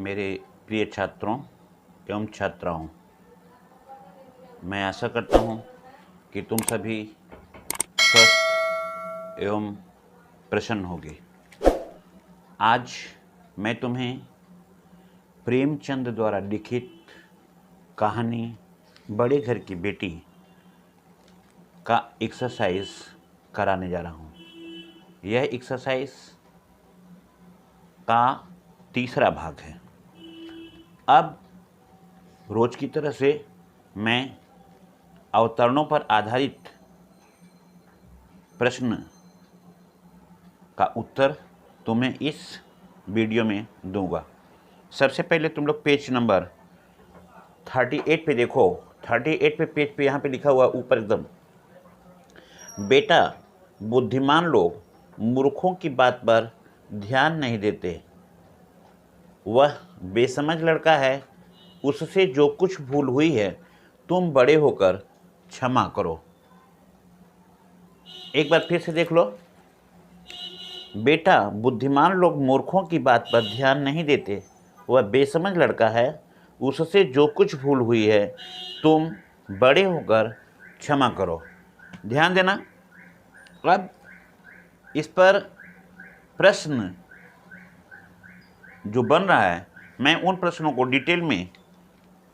मेरे प्रिय छात्रों एवं छात्राओं, मैं आशा करता हूँ कि तुम सभी स्वस्थ एवं प्रसन्न होगे। आज मैं तुम्हें प्रेमचंद द्वारा लिखित कहानी बड़े घर की बेटी का एक्सरसाइज कराने जा रहा हूँ। यह एक्सरसाइज का तीसरा भाग है। अब रोज की तरह से मैं अवतरणों पर आधारित प्रश्न का उत्तर तुम्हें इस वीडियो में दूंगा। सबसे पहले तुम लोग पेज नंबर 38 पे देखो। 38 पे पेज पे यहाँ पे लिखा हुआ ऊपर एकदम, बेटा बुद्धिमान लोग मूर्खों की बात पर ध्यान नहीं देते। वह बेसमझ लड़का है, उससे जो कुछ भूल हुई है तुम बड़े होकर क्षमा करो। एक बार फिर से देख लो। बेटा बुद्धिमान लोग मूर्खों की बात पर ध्यान नहीं देते। वह बेसमझ लड़का है, उससे जो कुछ भूल हुई है तुम बड़े होकर क्षमा करो। ध्यान देना। अब इस पर प्रश्न जो बन रहा है, मैं उन प्रश्नों को डिटेल में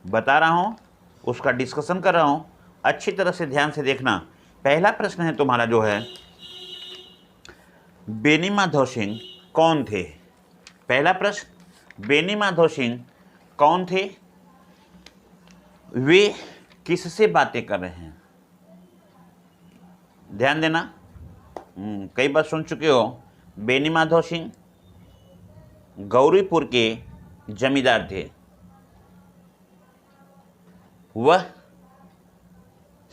बता रहा हूँ, उसका डिस्कशन कर रहा हूँ। अच्छी तरह से ध्यान से देखना। पहला प्रश्न है तुम्हारा जो है, बेनी माधव सिंह कौन थे? पहला प्रश्न, बेनी माधव सिंह कौन थे? वे किससे बातें कर रहे हैं? ध्यान देना। कई बार सुन चुके हो। बेनी माधव सिंह गौरीपुर के जमींदार थे। वह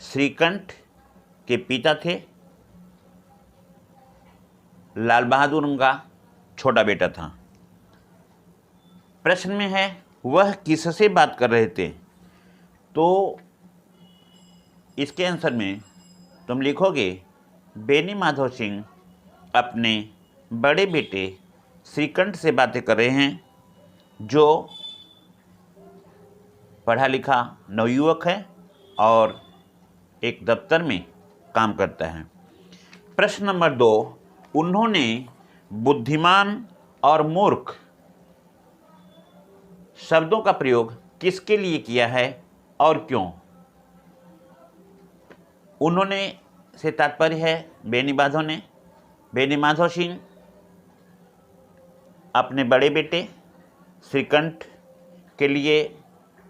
श्रीकंठ के पिता थे। लाल बहादुर उनका छोटा बेटा था। प्रश्न में है वह किससे बात कर रहे थे, तो इसके आंसर में तुम लिखोगे बेनी माधव सिंह अपने बड़े बेटे श्रीकंठ से बातें कर रहे हैं, जो पढ़ा लिखा नवयुवक है और एक दफ्तर में काम करता है। प्रश्न नंबर 2, उन्होंने बुद्धिमान और मूर्ख शब्दों का प्रयोग किसके लिए किया है और क्यों? उन्होंने से तात्पर्य है बेनी माधव सिंह अपने बड़े बेटे श्रीकंठ के लिए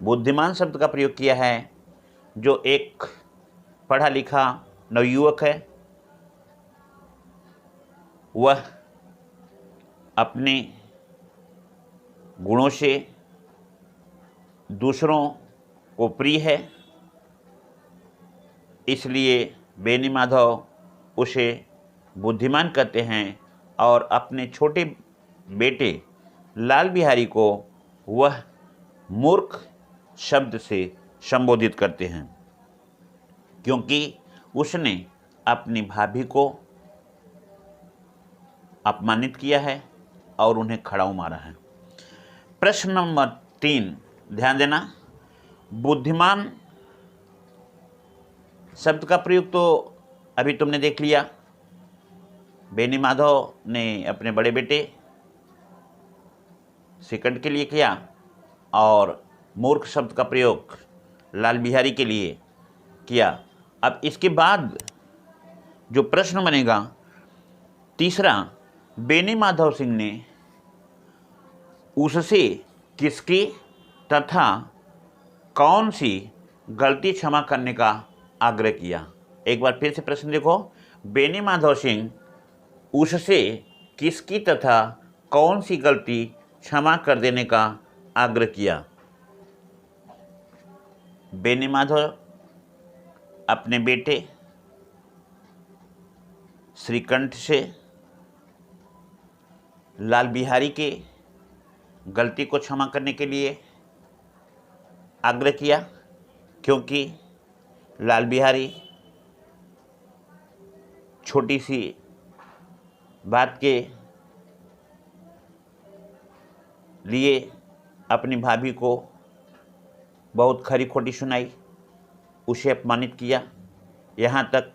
बुद्धिमान शब्द का प्रयोग किया है, जो एक पढ़ा लिखा नवयुवक है। वह अपने गुणों से दूसरों को प्रिय है, इसलिए बेनी माधव उसे बुद्धिमान कहते हैं और अपने छोटे बेटे लाल बिहारी को वह मूर्ख शब्द से संबोधित करते हैं, क्योंकि उसने अपनी भाभी को अपमानित किया है और उन्हें खड़ाऊ मारा है। प्रश्न नंबर 3, ध्यान देना। बुद्धिमान शब्द का प्रयोग तो अभी तुमने देख लिया। बेनी माधव ने अपने बड़े बेटे श्रीकंठ के लिए किया और मूर्ख शब्द का प्रयोग लाल बिहारी के लिए किया। अब इसके बाद जो प्रश्न बनेगा तीसरा, बेनी माधव सिंह ने उससे किसकी तथा कौन सी गलती क्षमा करने का आग्रह किया? एक बार फिर से प्रश्न देखो। बेनी माधव सिंह उससे किसकी तथा कौन सी गलती क्षमा कर देने का आग्रह किया? बेनी माधव अपने बेटे श्रीकंठ से लाल बिहारी के गलती को क्षमा करने के लिए आग्रह किया, क्योंकि लाल बिहारी छोटी सी बात के लिए अपनी भाभी को बहुत खरी खोटी सुनाई, उसे अपमानित किया, यहाँ तक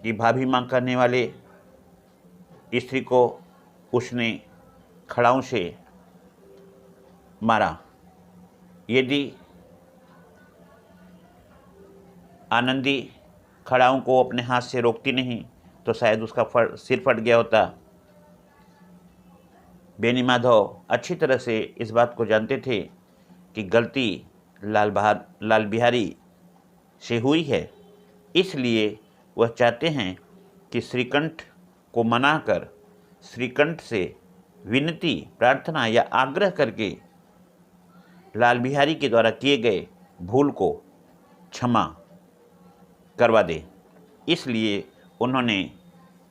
कि भाभी माँ करने वाले स्त्री को उसने खड़ाऊ से मारा। यदि आनंदी खड़ाऊ को अपने हाथ से रोकती नहीं तो शायद उसका सिर फट गया होता। बेनी माधव अच्छी तरह से इस बात को जानते थे कि गलती लाल बिहारी से हुई है, इसलिए वह चाहते हैं कि श्रीकंठ को मनाकर श्रीकंठ से विनती, प्रार्थना या आग्रह करके लाल बिहारी के द्वारा किए गए भूल को क्षमा करवा दे। इसलिए उन्होंने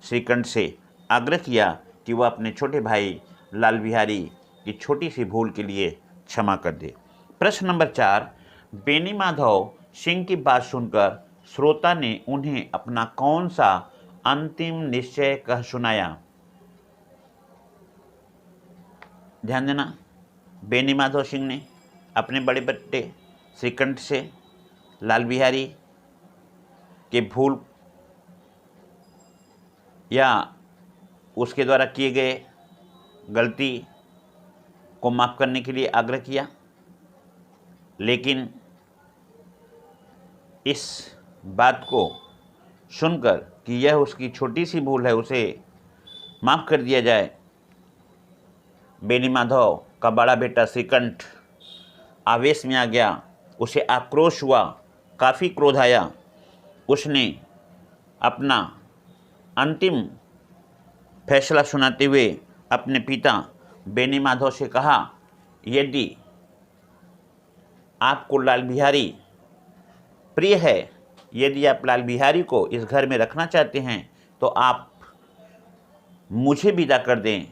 श्रीकंठ से आग्रह किया कि वह अपने छोटे भाई लाल बिहारी की छोटी सी भूल के लिए क्षमा कर दे। प्रश्न नंबर 4, बेनी माधव सिंह की बात सुनकर श्रोता ने उन्हें अपना कौन सा अंतिम निश्चय कह सुनाया? ध्यान देना, बेनी माधव सिंह ने अपने बड़े बेटे श्रीकंठ से लाल बिहारी के भूल या उसके द्वारा किए गए गलती को माफ़ करने के लिए आग्रह किया, लेकिन इस बात को सुनकर कि यह उसकी छोटी सी भूल है, उसे माफ़ कर दिया जाए, बेनी माधव का बड़ा बेटा श्रीकंठ आवेश में आ गया। उसे आक्रोश हुआ, काफ़ी क्रोध आया। उसने अपना अंतिम फैसला सुनाते हुए अपने पिता बेनी माधव से कहा, यदि आपको लाल बिहारी प्रिय है, यदि आप लाल बिहारी को इस घर में रखना चाहते हैं तो आप मुझे विदा कर दें,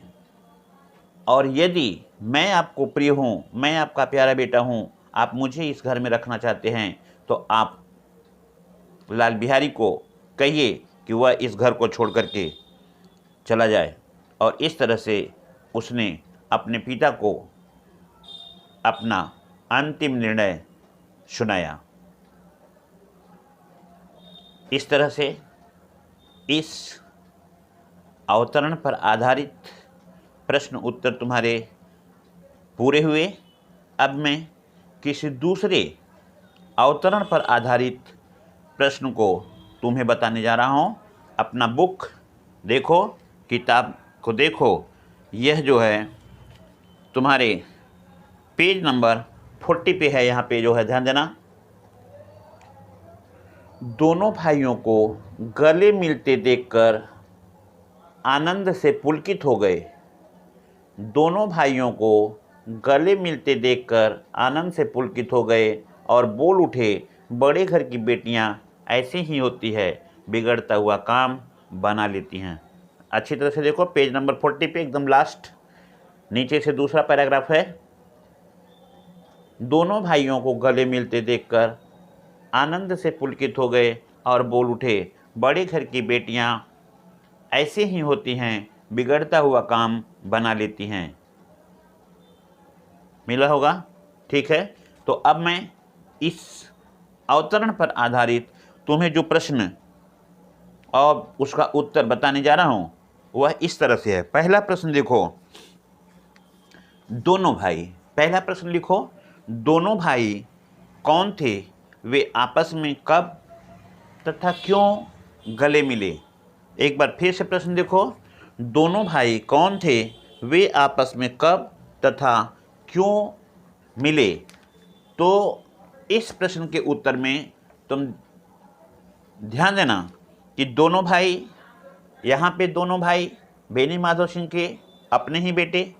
और यदि मैं आपको प्रिय हूँ, मैं आपका प्यारा बेटा हूँ, आप मुझे इस घर में रखना चाहते हैं तो आप लाल बिहारी को कहिए कि वह इस घर को छोड़ करके चला जाए। और इस तरह से उसने अपने पिता को अपना अंतिम निर्णय सुनाया। इस तरह से इस अवतरण पर आधारित प्रश्न उत्तर तुम्हारे पूरे हुए। अब मैं किसी दूसरे अवतरण पर आधारित प्रश्न को तुम्हें बताने जा रहा हूँ। अपना बुक देखो, किताब को देखो। यह जो है तुम्हारे पेज नंबर 40 पे है। यहाँ पे जो है ध्यान देना, दोनों भाइयों को गले मिलते देखकर आनंद से पुलकित हो गए। दोनों भाइयों को गले मिलते देखकर आनंद से पुलकित हो गए और बोल उठे, बड़े घर की बेटियां ऐसी ही होती है, बिगड़ता हुआ काम बना लेती हैं। अच्छी तरह से देखो, पेज नंबर 40 पे एकदम लास्ट नीचे से दूसरा पैराग्राफ है। दोनों भाइयों को गले मिलते देखकर आनंद से पुलकित हो गए और बोल उठे, बड़े घर की बेटियां ऐसे ही होती हैं, बिगड़ता हुआ काम बना लेती हैं। मिला होगा? ठीक है। तो अब मैं इस अवतरण पर आधारित तुम्हें जो प्रश्न और उसका उत्तर बताने जा रहा हूं वह इस तरह से है। पहला प्रश्न देखो, दोनों भाई, पहला प्रश्न लिखो, दोनों भाई कौन थे, वे आपस में कब तथा क्यों गले मिले? एक बार फिर से प्रश्न देखो, दोनों भाई कौन थे, वे आपस में कब तथा क्यों मिले? तो इस प्रश्न के उत्तर में तुम ध्यान देना कि दोनों भाई, यहाँ पे दोनों भाई बेनी माधव सिंह के अपने ही बेटे,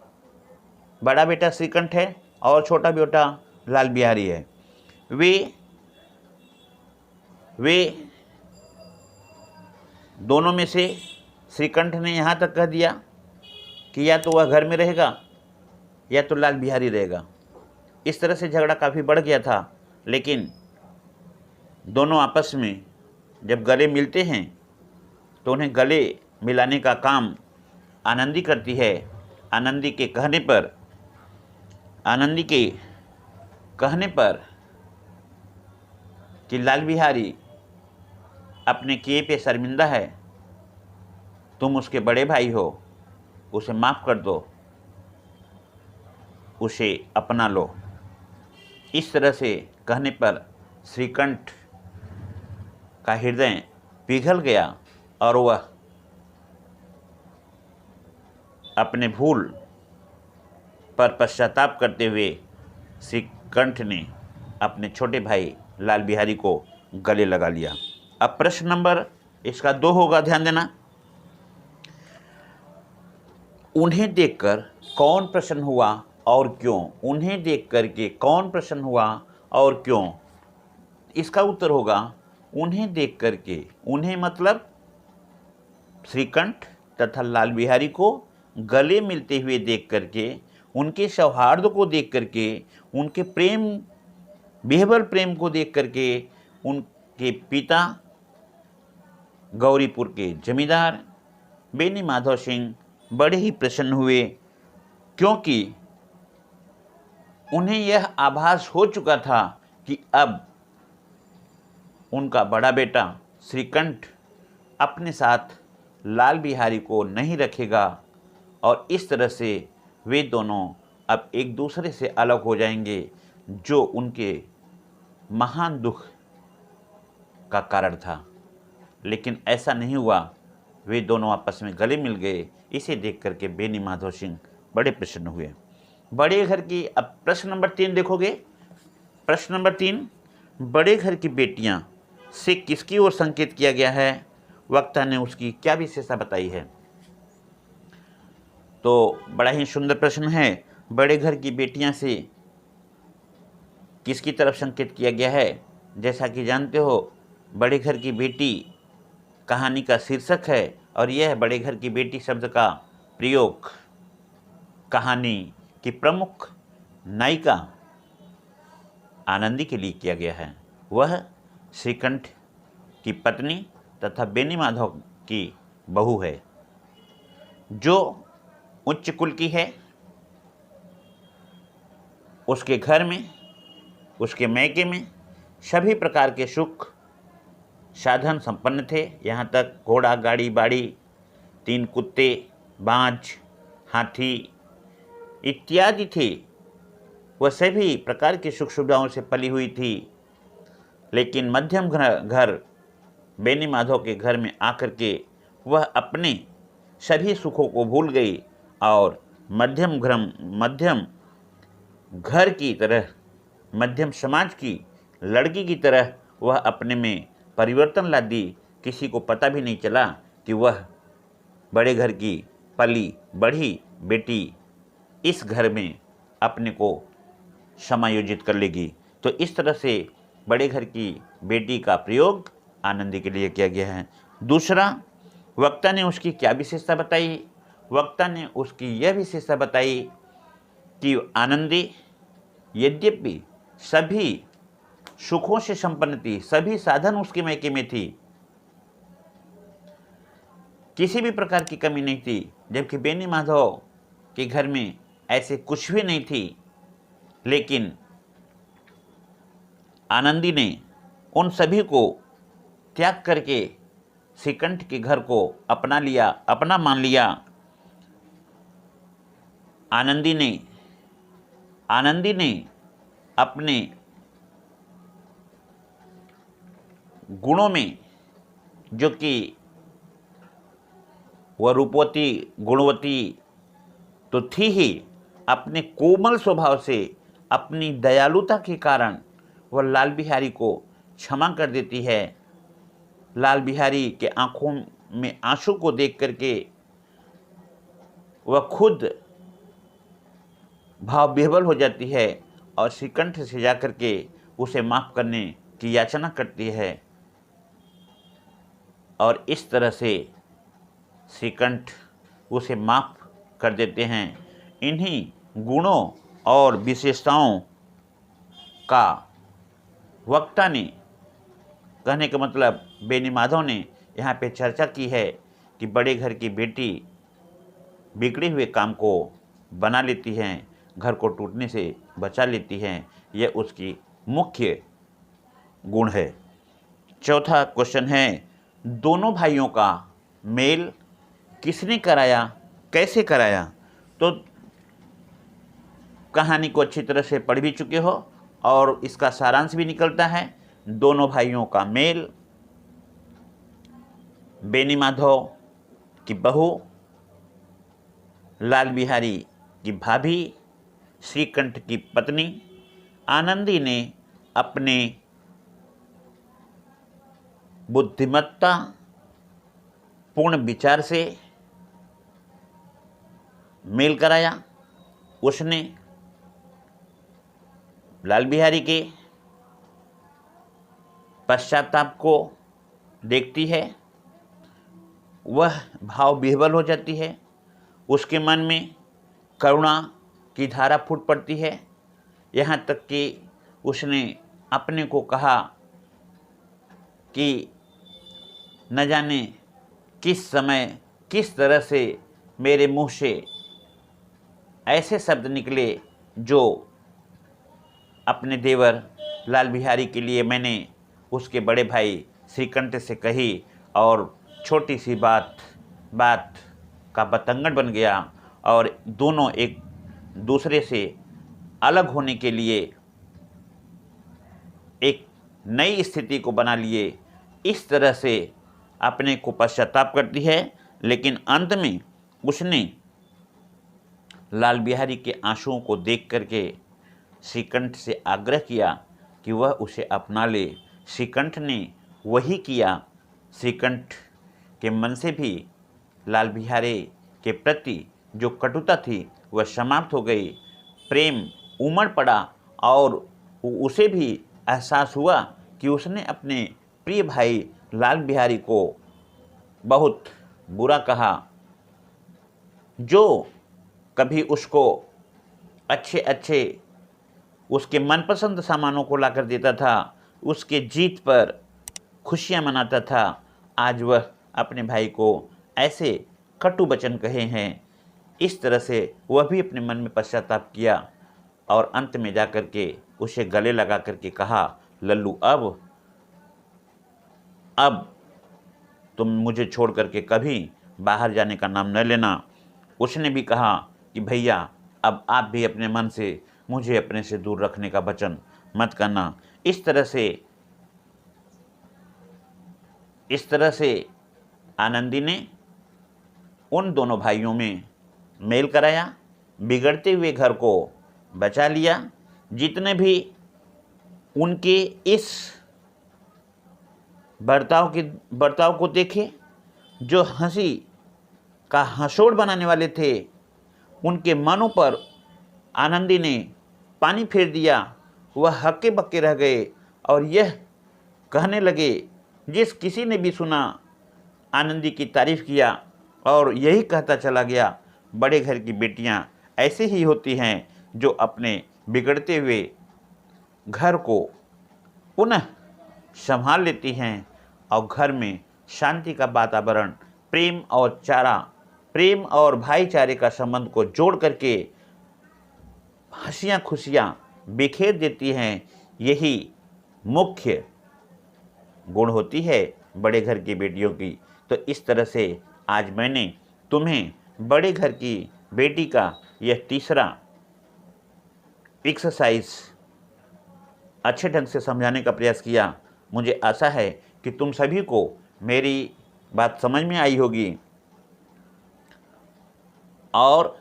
बड़ा बेटा श्रीकंठ है और छोटा बेटा लाल बिहारी है। वे दोनों में से श्रीकंठ ने यहाँ तक कह दिया कि या तो वह घर में रहेगा या तो लाल बिहारी रहेगा। इस तरह से झगड़ा काफ़ी बढ़ गया था, लेकिन दोनों आपस में जब गले मिलते हैं तो उन्हें गले मिलाने का काम आनंदी करती है। आनंदी के कहने पर आनंदी के कहने पर कि लाल बिहारी अपने किए पे शर्मिंदा है, तुम उसके बड़े भाई हो, उसे माफ़ कर दो, उसे अपना लो। इस तरह से कहने पर श्रीकंठ का हृदय पिघल गया और वह अपने भूल पर पश्चाताप करते हुए श्रीकंठ ने अपने छोटे भाई लाल बिहारी को गले लगा लिया। अब प्रश्न नंबर इसका 2 होगा, ध्यान देना। उन्हें देखकर कौन प्रसन्न हुआ और क्यों? उन्हें देख कर के कौन प्रसन्न हुआ और क्यों? इसका उत्तर होगा उन्हें देख कर के। उन्हें मतलब श्रीकंठ तथा लाल बिहारी को गले मिलते हुए देख करके, उनके सौहार्द को देख करके, उनके प्रेम, बेहबल प्रेम को देख करके उनके पिता गौरीपुर के जमींदार बेनी माधव सिंह बड़े ही प्रसन्न हुए, क्योंकि उन्हें यह आभास हो चुका था कि अब उनका बड़ा बेटा श्रीकंठ अपने साथ लाल बिहारी को नहीं रखेगा और इस तरह से वे दोनों अब एक दूसरे से अलग हो जाएंगे, जो उनके महान दुख का कारण था। लेकिन ऐसा नहीं हुआ, वे दोनों आपस में गले मिल गए। इसे देख करके बेनी माधव सिंह बड़े प्रसन्न हुए। बड़े घर की, अब प्रश्न नंबर 3 देखोगे। प्रश्न नंबर 3, बड़े घर की बेटियां से किसकी ओर संकेत किया गया है? वक्ता ने उसकी क्या विशेषता बताई है? तो बड़ा ही सुंदर प्रश्न है। बड़े घर की बेटियां से किसकी तरफ संकेत किया गया है? जैसा कि जानते हो, बड़े घर की बेटी कहानी का शीर्षक है और यह बड़े घर की बेटी शब्द का प्रयोग कहानी की प्रमुख नायिका आनंदी के लिए किया गया है। वह श्रीकंठ की पत्नी तथा बेनी माधव की बहू है, जो उच्च कुल की है। उसके घर में, उसके मैके में सभी प्रकार के सुख साधन संपन्न थे। यहाँ तक घोड़ा, गाड़ी, बाड़ी, 3 कुत्ते, बाज, हाथी इत्यादि थे। वह सभी प्रकार की सुख सुविधाओं से पली हुई थी। लेकिन मध्यम घर बेनी माधव के घर में आकर के वह अपने सभी सुखों को भूल गई और मध्यम घर की तरह, मध्यम समाज की लड़की की तरह वह अपने में परिवर्तन ला दी। किसी को पता भी नहीं चला कि वह बड़े घर की पली बढ़ी बेटी इस घर में अपने को समायोजित कर लेगी। तो इस तरह से बड़े घर की बेटी का प्रयोग आनंदी के लिए किया गया है। दूसरा, वक्ता ने उसकी क्या विशेषता बताई? वक्ता ने उसकी यह विशेषता बताई कि आनंदी यद्यपि सभी सुखों से संपन्न थी, सभी साधन उसके मैके में थी, किसी भी प्रकार की कमी नहीं थी, जबकि बेनी माधव के घर में ऐसे कुछ भी नहीं थी। लेकिन आनंदी ने उन सभी को त्याग करके श्रीकंठ के घर को अपना लिया, अपना मान लिया। आनंदी ने अपने गुणों में, जो कि वह रूपवती गुणवती तो थी ही, अपने कोमल स्वभाव से, अपनी दयालुता के कारण वह लाल बिहारी को क्षमा कर देती है। लाल बिहारी के आंखों में आंसू को देख करके वह खुद भाव विह्वल हो जाती है और श्रीकंठ से जाकर के उसे माफ़ करने की याचना करती है। और इस तरह से श्रीकंठ उसे माफ़ कर देते हैं। इन्हीं गुणों और विशेषताओं का वक्ता ने, कहने का मतलब बेनी माधव ने यहाँ पे चर्चा की है कि बड़े घर की बेटी बिगड़े हुए काम को बना लेती हैं घर को टूटने से बचा लेती हैं। यह उसकी मुख्य गुण है। चौथा क्वेश्चन है, दोनों भाइयों का मेल किसने कराया, कैसे कराया? तो कहानी को अच्छी तरह से पढ़ भी चुके हो और इसका सारांश भी निकलता है। दोनों भाइयों का मेल बेनी माधव की बहू, लाल बिहारी की भाभी, श्रीकंठ की पत्नी आनंदी ने अपने बुद्धिमत्ता पूर्ण विचार से मेल कराया। उसने लाल बिहारी के पश्चाताप को देखती है, वह भाव विह्वल हो जाती है, उसके मन में करुणा की धारा फूट पड़ती है। यहाँ तक कि उसने अपने को कहा कि न जाने किस समय किस तरह से मेरे मुंह से ऐसे शब्द निकले जो अपने देवर लाल बिहारी के लिए मैंने उसके बड़े भाई श्रीकंठ से कही और छोटी सी बात का बतंगड़ बन गया और दोनों एक दूसरे से अलग होने के लिए एक नई स्थिति को बना लिए। इस तरह से अपने को पश्चाताप करती है, लेकिन अंत में उसने लाल बिहारी के आंसुओं को देख करके श्रीकंठ से आग्रह किया कि वह उसे अपना ले। श्रीकंठ ने वही किया। श्रीकंठ के मन से भी लाल बिहारी के प्रति जो कटुता थी वह समाप्त हो गई। प्रेम उमड़ पड़ा और उसे भी एहसास हुआ कि उसने अपने प्रिय भाई लाल बिहारी को बहुत बुरा कहा। जो कभी उसको अच्छे उसके मनपसंद सामानों को लाकर देता था, उसके जीत पर खुशियां मनाता था, आज वह अपने भाई को ऐसे कटु वचन कहे हैं। इस तरह से वह भी अपने मन में पश्चाताप किया और अंत में जाकर के उसे गले लगा करके कहा, लल्लू अब तुम मुझे छोड़ करके कभी बाहर जाने का नाम न लेना। उसने भी कहा कि भैया अब आप भी अपने मन से मुझे अपने से दूर रखने का वचन मत करना। इस तरह से आनंदी ने उन दोनों भाइयों में मेल कराया, बिगड़ते हुए घर को बचा लिया। जितने भी उनके इस बर्ताव को देखे, जो हंसी का हंसोड़ बनाने वाले थे, उनके मनों पर आनंदी ने पानी फेर दिया। वह हक्के बक्के रह गए और यह कहने लगे, जिस किसी ने भी सुना आनंदी की तारीफ़ किया और यही कहता चला गया, बड़े घर की बेटियां ऐसे ही होती हैं जो अपने बिगड़ते हुए घर को पुनः संभाल लेती हैं और घर में शांति का वातावरण, प्रेम और भाईचारे का संबंध को जोड़ करके हंसियाँ खुशियाँ बिखेर देती हैं। यही मुख्य गुण होती है बड़े घर की बेटियों की। तो इस तरह से आज मैंने तुम्हें बड़े घर की बेटी का यह तीसरा एक्सरसाइज अच्छे ढंग से समझाने का प्रयास किया। मुझे आशा है कि तुम सभी को मेरी बात समझ में आई होगी और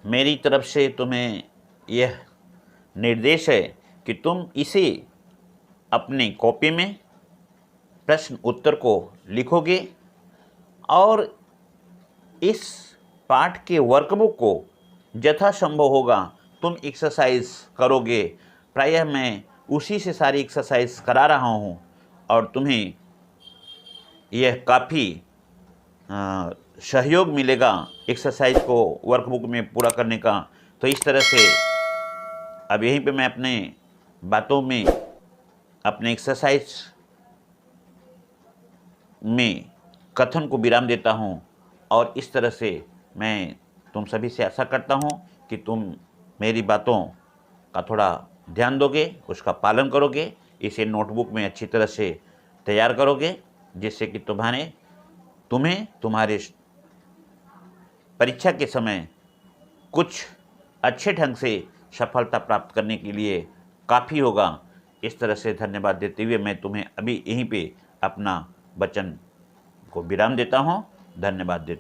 मेरी तरफ से तुम्हें यह निर्देश है कि तुम इसे अपनी कॉपी में प्रश्न उत्तर को लिखोगे और इस पाठ के वर्कबुक को यथासंभव होगा तुम एक्सरसाइज करोगे। प्रायः मैं उसी से सारी एक्सरसाइज करा रहा हूँ और तुम्हें यह काफ़ी सहयोग मिलेगा एक्सरसाइज को वर्कबुक में पूरा करने का। तो इस तरह से अब यहीं पे मैं अपने बातों में अपने एक्सरसाइज में कथन को विराम देता हूँ और इस तरह से मैं तुम सभी से आशा करता हूँ कि तुम मेरी बातों का थोड़ा ध्यान दोगे, उसका पालन करोगे, इसे नोटबुक में अच्छी तरह से तैयार करोगे, जिससे कि तुम्हें तुम्हारे परीक्षा के समय कुछ अच्छे ढंग से सफलता प्राप्त करने के लिए काफ़ी होगा। इस तरह से धन्यवाद देते हुए मैं तुम्हें अभी यहीं पे अपना वचन को विराम देता हूँ। धन्यवाद देता हूँ।